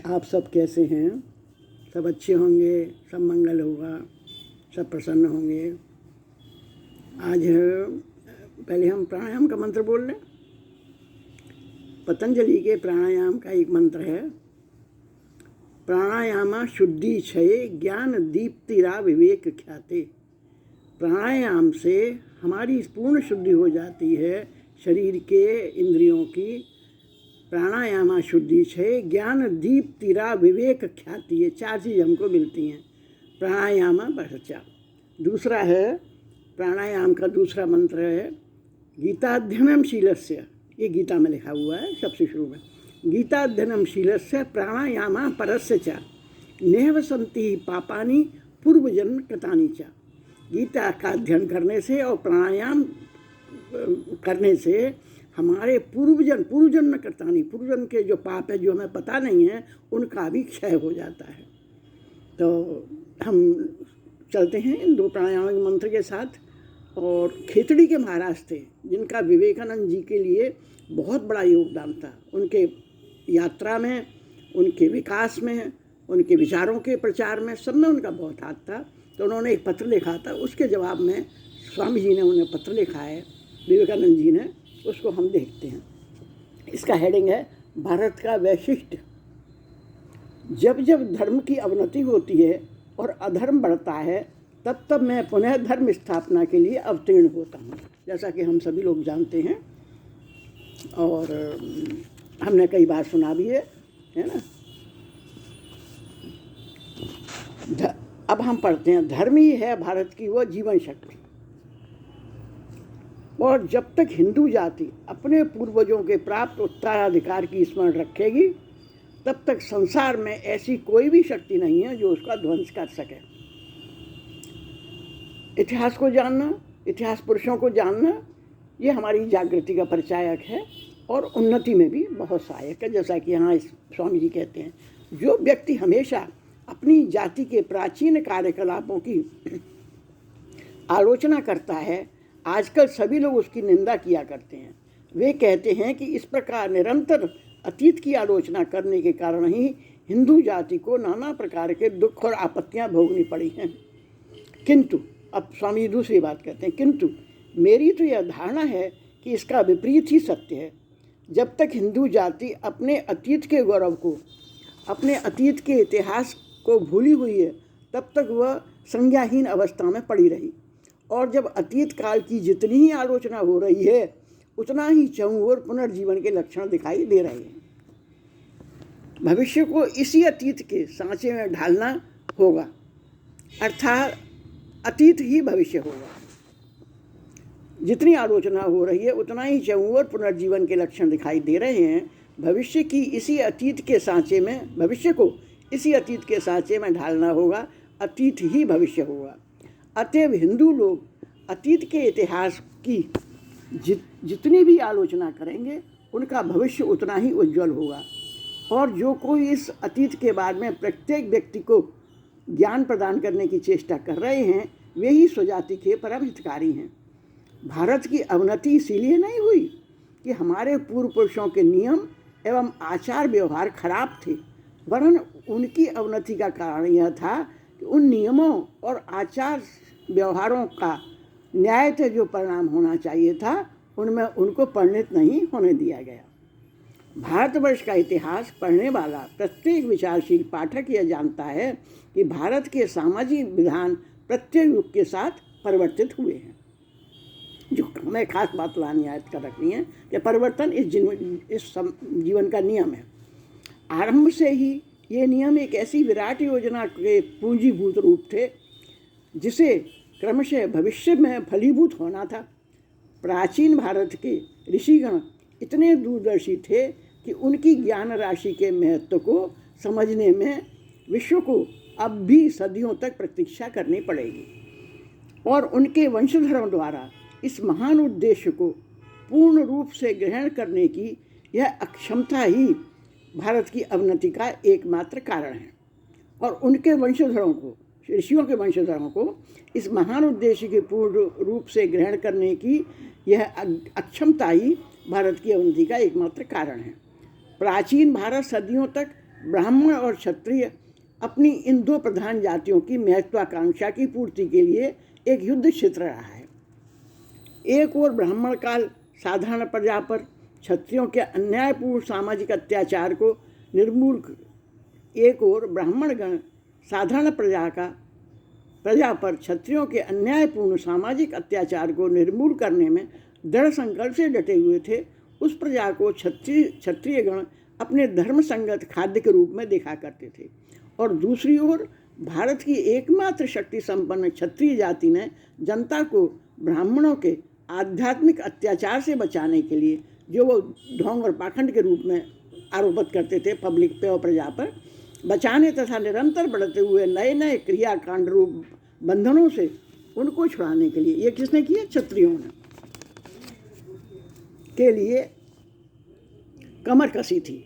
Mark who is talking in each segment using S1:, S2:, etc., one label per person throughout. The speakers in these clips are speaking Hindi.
S1: आप सब कैसे हैं? सब अच्छे होंगे, सब मंगल होगा, सब प्रसन्न होंगे। आज पहले हम प्राणायाम का मंत्र बोल लें। पतंजलि के प्राणायाम का एक मंत्र है, प्राणायामा शुद्धि क्षये ज्ञान दीप्तिरा विवेक ख्याते। प्राणायाम से हमारी पूर्ण शुद्धि हो जाती है शरीर के इंद्रियों की। प्राणायामा शुद्धि क्षये ज्ञान दीप्तिरा विवेक ख्याति, ये चार चीज़ हमको मिलती हैं। प्राणायामा बहचा। दूसरा है, प्राणायाम का दूसरा मंत्र है गीताध्ययनम शीलस्य। ये गीता में लिखा हुआ है सबसे शुरू में। गीताध्ययनम शीलस्य प्राणायामा परस्य च नेह सन्ति पापानि पूर्वजन्म कृतानि च। गीता का अध्ययन करने से और प्राणायाम करने से हमारे पूर्वजन्म कृतानि, पूर्वजन्म के जो पाप है जो हमें पता नहीं है उनका भी क्षय हो जाता है। तो हम चलते हैं इन दो प्राणायाम मंत्र के साथ। और खेतड़ी के महाराज थे जिनका विवेकानंद जी के लिए बहुत बड़ा योगदान था। उनके यात्रा में, उनके विकास में, उनके विचारों के प्रचार में, सब में उनका बहुत हाथ था। तो उन्होंने एक पत्र लिखा था, उसके जवाब में स्वामी जी ने उन्हें पत्र लिखा है, विवेकानंद जी ने। उसको हम देखते हैं। इसका हेडिंग है भारत का वैशिष्ट्य। जब जब धर्म की अवनति होती है और अधर्म बढ़ता है तब तब मैं पुनः धर्म स्थापना के लिए अवतीर्ण होता हूँ, जैसा कि हम सभी लोग जानते हैं और हमने कई बार सुना भी है ना। अब हम पढ़ते हैं, धर्म ही है भारत की वह जीवन शक्ति। और जब तक हिंदू जाति अपने पूर्वजों के प्राप्त उत्तराधिकार की स्मरण रखेगी तब तक संसार में ऐसी कोई भी शक्ति नहीं है जो उसका ध्वंस कर सके। इतिहास को जानना, इतिहास पुरुषों को जानना, ये हमारी जागृति का परिचायक है और उन्नति में भी बहुत सहायक है। जैसा कि यहाँ स्वामी जी कहते हैं, जो व्यक्ति हमेशा अपनी जाति के प्राचीन कार्यकलापों की आलोचना करता है, आजकल सभी लोग उसकी निंदा किया करते हैं। वे कहते हैं कि इस प्रकार निरंतर अतीत की आलोचना करने के कारण ही हिंदू जाति को नाना प्रकार के दुख और आपत्तियां भोगनी पड़ी हैं। किंतु अब स्वामी दूसरी बात कहते हैं, किंतु मेरी तो यह धारणा है कि इसका विपरीत ही सत्य है। जब तक हिंदू जाति अपने अतीत के गौरव को, अपने अतीत के इतिहास को भूली हुई है तब तक वह संज्ञाहीन अवस्था में पड़ी रही। और जब अतीत काल की जितनी ही आलोचना हो रही है उतना ही चहुं ओर पुनर्जीवन के लक्षण दिखाई दे रहे हैं। भविष्य को इसी अतीत के सांचे में ढालना होगा, अर्थात अतीत ही भविष्य होगा। जितनी आलोचना हो रही है उतना ही चहुं ओर पुनर्जीवन के लक्षण दिखाई दे रहे हैं। भविष्य को इसी अतीत के सांचे में ढालना होगा, अतीत ही भविष्य होगा। अतएव हिंदू लोग अतीत के इतिहास की जितनी भी आलोचना करेंगे उनका भविष्य उतना ही उज्जवल होगा। और जो कोई इस अतीत के बारे में प्रत्येक व्यक्ति को ज्ञान प्रदान करने की चेष्टा कर रहे हैं वे ही स्वजाति के परम हितकारी हैं। भारत की अवनति इसीलिए नहीं हुई कि हमारे पूर्व पुरुषों के नियम एवं आचार व्यवहार खराब थे, वरन उनकी अवनति का कारण यह था कि उन नियमों और आचार व्यवहारों का न्यायतः जो परिणाम होना चाहिए था उनमें उनको परिणत नहीं होने दिया गया। भारतवर्ष का इतिहास पढ़ने वाला प्रत्येक विचारशील पाठक यह जानता है कि भारत के सामाजिक विधान प्रत्येक युग के साथ परिवर्तित हुए हैं। जो हमें खास बात लानी याद कर रखनी है कि परिवर्तन इस जीवन का नियम है। आरंभ से ही ये नियम एक ऐसी विराट योजना के पूंजीभूत रूप थे जिसे क्रमशः भविष्य में फलीभूत होना था। प्राचीन भारत के ऋषिगण इतने दूरदर्शी थे कि उनकी ज्ञान राशि के महत्व को समझने में विश्व को अब भी सदियों तक प्रतीक्षा करनी पड़ेगी। और उनके वंशधरों द्वारा इस महान उद्देश्य को पूर्ण रूप से ग्रहण करने की यह अक्षमता ही भारत की अवनति का एकमात्र कारण है। और उनके वंशधरों को, ऋषियों के वंशधरों को इस महान उद्देश्य के पूर्ण रूप से ग्रहण करने की यह अक्षमता ही भारत की अवनति का एकमात्र कारण है। प्राचीन भारत सदियों तक ब्राह्मण और क्षत्रिय अपनी इन दो प्रधान जातियों की महत्वाकांक्षा की पूर्ति के लिए एक युद्ध क्षेत्र रहा है। एक ओर ब्राह्मण काल साधारण प्रजा पर क्षत्रियों के अन्यायपूर्ण सामाजिक अत्याचार को निर्मूल, एक ओर ब्राह्मण गण साधारण प्रजा पर क्षत्रियों के अन्यायपूर्ण सामाजिक अत्याचार को निर्मूल करने में दृढ़ संकल्प से डटे हुए थे। उस प्रजा को क्षत्रिय गण अपने धर्म संगत खाद्य के रूप में देखा करते थे, और दूसरी ओर भारत की एकमात्र शक्ति संपन्न क्षत्रिय जाति ने जनता को ब्राह्मणों के आध्यात्मिक अत्याचार से बचाने के लिए, जो वो ढोंग और पाखंड के रूप में आरोपित करते थे पब्लिक पे और प्रजा पर, बचाने तथा निरंतर बढ़ते हुए नए नए क्रियाकांड रूप बंधनों से उनको छुड़ाने के लिए, ये किसने किया? क्षत्रियों ने, के लिए कमर कसी थी।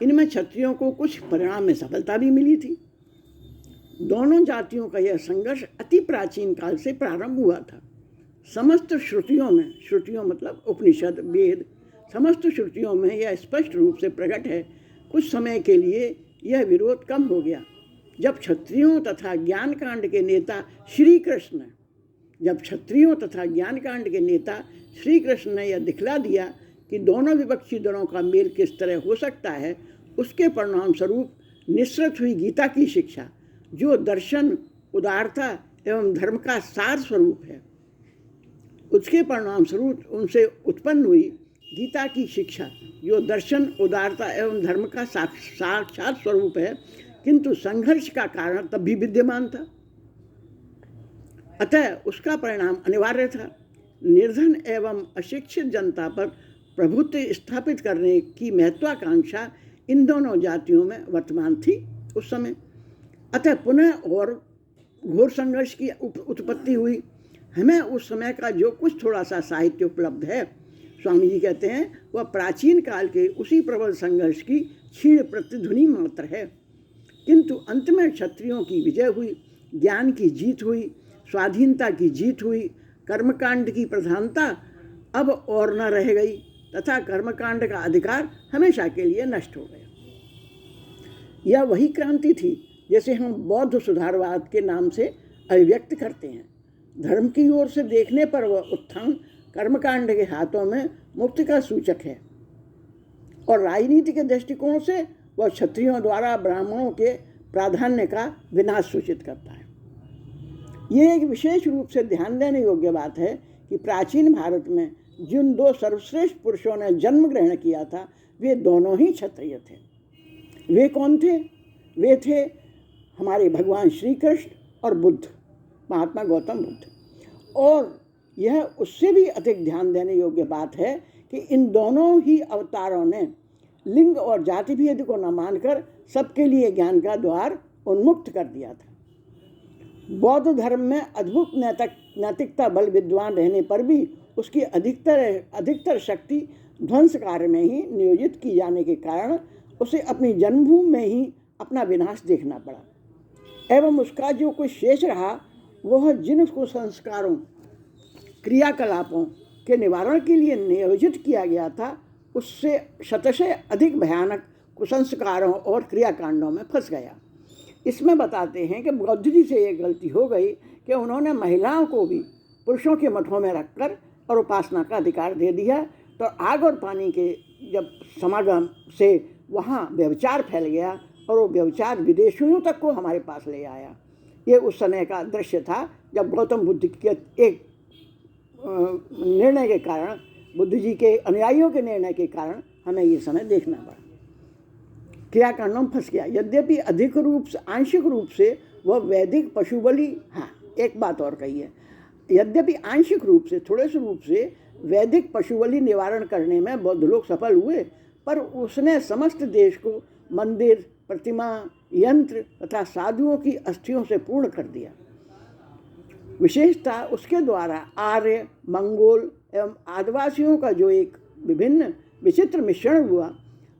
S1: इनमें क्षत्रियों को कुछ परिणाम में सफलता भी मिली थी। दोनों जातियों का यह संघर्ष अति प्राचीन काल से प्रारंभ हुआ था। समस्त श्रुतियों में, श्रुतियों मतलब उपनिषद, वेद, समस्त श्रुतियों में यह स्पष्ट रूप से प्रकट है। कुछ समय के लिए यह विरोध कम हो गया जब क्षत्रियों तथा ज्ञान कांड के नेता श्री कृष्ण ने यह दिखला दिया कि दोनों विपक्षी दलों का मेल किस तरह हो सकता है, उसके परिणाम स्वरूप निःसृत हुई गीता की शिक्षा, जो दर्शन, उदारता एवं धर्म का सार स्वरूप है, उसके परिणाम स्वरूप उनसे उत्पन्न हुई गीता की शिक्षा, जो दर्शन, उदारता एवं धर्म का साक्षात स्वरूप है, किंतु संघर्ष का कारण तब भी विद्यमान था। अतः उसका परिणाम अनिवार्य था। निर्धन एवं अशिक्षित जनता पर प्रभुत्व स्थापित करने की महत्वाकांक्षा इन दोनों जातियों में वर्तमान थी उस समय। अतः पुनः और घोर संघर्ष की उत्पत्ति हुई। हमें उस समय का जो कुछ थोड़ा सा साहित्य उपलब्ध है, स्वामी जी कहते हैं, वह प्राचीन काल के उसी प्रबल संघर्ष की क्षीण प्रतिध्वनि मात्र है। किंतु अंत में क्षत्रियों की विजय हुई, ज्ञान की जीत हुई, स्वाधीनता की जीत हुई, कर्मकांड की प्रधानता अब और न रह गई तथा कर्मकांड का अधिकार हमेशा के लिए नष्ट हो गया। यह वही क्रांति थी जैसे हम बौद्ध सुधारवाद के नाम से अभिव्यक्त करते हैं। धर्म की ओर से देखने पर वह उत्थान कर्मकांड के हाथों में मुक्ति का सूचक है, और राजनीति के दृष्टिकोण से वह क्षत्रियों द्वारा ब्राह्मणों के प्राधान्य का विनाश सूचित करता है। ये एक विशेष रूप से ध्यान देने योग्य बात है कि प्राचीन भारत में जिन दो सर्वश्रेष्ठ पुरुषों ने जन्म ग्रहण किया था, वे दोनों ही क्षत्रिय थे। वे कौन थे? वे थे हमारे भगवान श्री कृष्ण और बुद्ध, महात्मा गौतम बुद्ध। और यह उससे भी अधिक ध्यान देने योग्य बात है कि इन दोनों ही अवतारों ने लिंग और जाति भेद को न मानकर सबके लिए ज्ञान का द्वार उन्मुक्त कर दिया था। बौद्ध धर्म में अद्भुत नैतिकता बल विद्वान रहने पर भी उसकी अधिकतर शक्ति ध्वंस कार्य में ही नियोजित की जाने के कारण उसे अपनी जन्मभूमि में ही अपना विनाश देखना पड़ा, एवं उसका जो कुछ शेष रहा वह जिन कुसंस्कारों, क्रियाकलापों के निवारण के लिए नियोजित किया गया था, उससे शतशः अधिक भयानक कुसंस्कारों और क्रियाकांडों में फंस गया। इसमें बताते हैं कि बौद्ध जी से ये गलती हो गई कि उन्होंने महिलाओं को भी पुरुषों के मठों में रखकर और उपासना का अधिकार दे दिया, तो आग और पानी के जब समागम से वहाँ व्यभिचार फैल गया और वो व्यभिचार विदेशियों तक को हमारे पास ले आया। ये उस समय का दृश्य था जब गौतम बुद्ध के एक निर्णय के कारण, बुद्ध जी के अनुयायियों के निर्णय के कारण हमें ये समय देखना पड़ा। क्रियाकांडों में फंस गया। यद्यपि अधिक रूप से, आंशिक रूप से वह वैदिक पशु बलि, हाँ एक बात और कही है, यद्यपि आंशिक रूप से, थोड़े से रूप से वैदिक पशु बलि निवारण करने में बौद्ध लोग सफल हुए, पर उसने समस्त देश को मंदिर, प्रतिमा, यंत्र तथा साधुओं की अस्थियों से पूर्ण कर दिया। विशेषतः उसके द्वारा आर्य, मंगोल एवं आदिवासियों का जो एक विभिन्न विचित्र मिश्रण हुआ,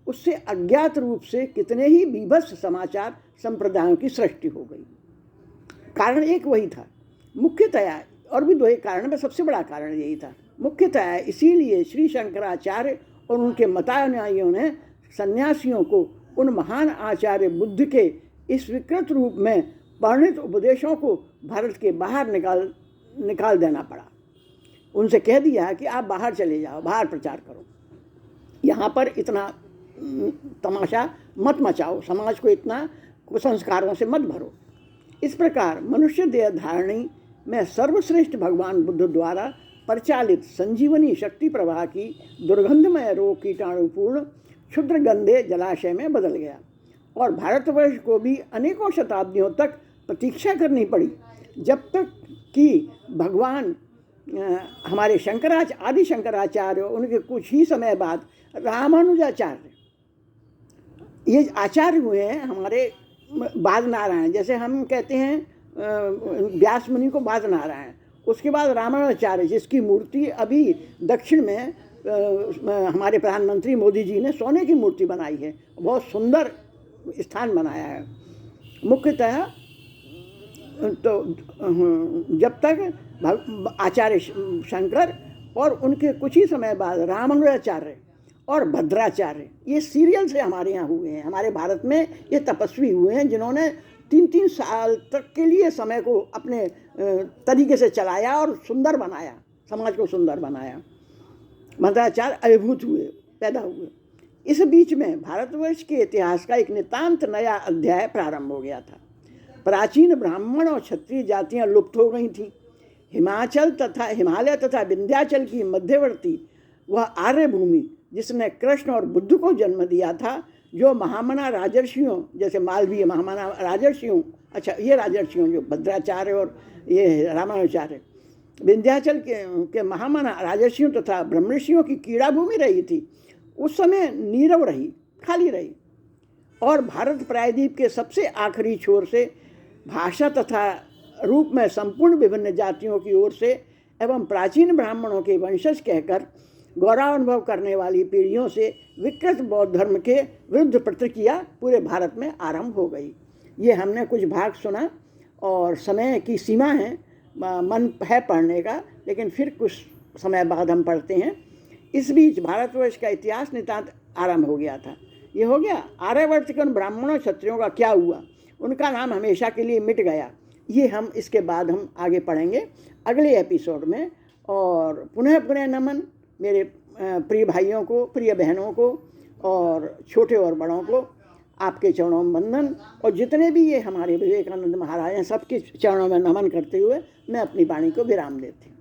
S1: उससे अज्ञात रूप से कितने ही बीभत्स समाचार संप्रदायों की सृष्टि हो गई। कारण एक वही था मुख्यतया, और भी दो एक कारण में सबसे बड़ा कारण यही था मुख्यतया। इसीलिए श्री शंकराचार्य और उनके मतानुयायियों ने सन्यासियों को उन महान आचार्य बुद्ध के इस विकृत रूप में परिणित उपदेशों को भारत के बाहर निकाल देना पड़ा। उनसे कह दिया कि आप बाहर चले जाओ, बाहर प्रचार करो, यहाँ पर इतना तमाशा मत मचाओ, समाज को इतना कुसंस्कारों से मत भरो। इस प्रकार मनुष्य देह धारणी में सर्वश्रेष्ठ भगवान बुद्ध द्वारा परिचालित संजीवनी शक्ति प्रवाह की दुर्गंधमय रोग कीटाणुपूर्ण क्षुद्र गंधे जलाशय में बदल गया और भारतवर्ष को भी अनेकों शताब्दियों तक प्रतीक्षा करनी पड़ी, जब तक कि भगवान हमारे आदि शंकराचार्य, उनके कुछ ही समय बाद रामानुजाचार्य, ये आचार्य हुए हैं हमारे बाद नारायण। जैसे हम कहते हैं व्यास मुनि को बाद नारायण, उसके बाद रामानुजाचार्य, जिसकी मूर्ति अभी दक्षिण में हमारे प्रधानमंत्री मोदी जी ने सोने की मूर्ति बनाई है, बहुत सुंदर स्थान बनाया है। मुख्यतः तो जब तक आचार्य शंकर और उनके कुछ ही समय बाद रामानुजाचार्य और भद्राचार्य, ये सीरियल से हमारे यहाँ हुए हैं। हमारे भारत में ये तपस्वी हुए हैं जिन्होंने 3-3 साल तक के लिए समय को अपने तरीके से चलाया और सुंदर बनाया, समाज को सुंदर बनाया। भद्राचार्य अभिभूत हुए, पैदा हुए। इस बीच में भारतवर्ष के इतिहास का एक नितांत नया अध्याय प्रारंभ हो गया था। प्राचीन ब्राह्मण और क्षत्रिय जातियाँ लुप्त हो गई थीं। हिमालय तथा विंध्याचल की मध्यवर्ती वह आर्य भूमि, जिसने कृष्ण और बुद्ध को जन्म दिया था, जो महामना राजर्षियों, जैसे मालवीय महामना राजर्षियों, अच्छा ये राजर्षियों जो भद्राचार्य और ये रामानुजाचार्य, विंध्याचल के महामना राजर्षियों तथा ब्रह्मर्षियों की कीड़ा भूमि रही थी, उस समय नीरव रही, खाली रही। और भारत प्रायद्वीप के सबसे आखिरी छोर से भाषा तथा रूप में संपूर्ण विभिन्न जातियों की ओर से एवं प्राचीन ब्राह्मणों के वंशज कहकर गौरवानुभव करने वाली पीढ़ियों से विकृत बौद्ध धर्म के विरुद्ध प्रतिक्रिया पूरे भारत में आरंभ हो गई। ये हमने कुछ भाग सुना और समय की सीमा है, मन है पढ़ने का, लेकिन फिर कुछ समय बाद हम पढ़ते हैं। इस बीच भारतवर्ष का इतिहास नितांत आरंभ हो गया था। ये हो गया आर्यवर्त के उन ब्राह्मणों क्षत्रियों का क्या हुआ, उनका नाम हमेशा के लिए मिट गया। ये हम इसके बाद हम आगे पढ़ेंगे अगले एपिसोड में। और पुनः नमन मेरे प्रिय भाइयों को, प्रिय बहनों को और छोटे और बड़ों को, आपके चरणों में वंदन। और जितने भी ये हमारे विवेकानंद महाराज हैं, सबके चरणों में नमन करते हुए मैं अपनी वाणी को विराम देती हूँ।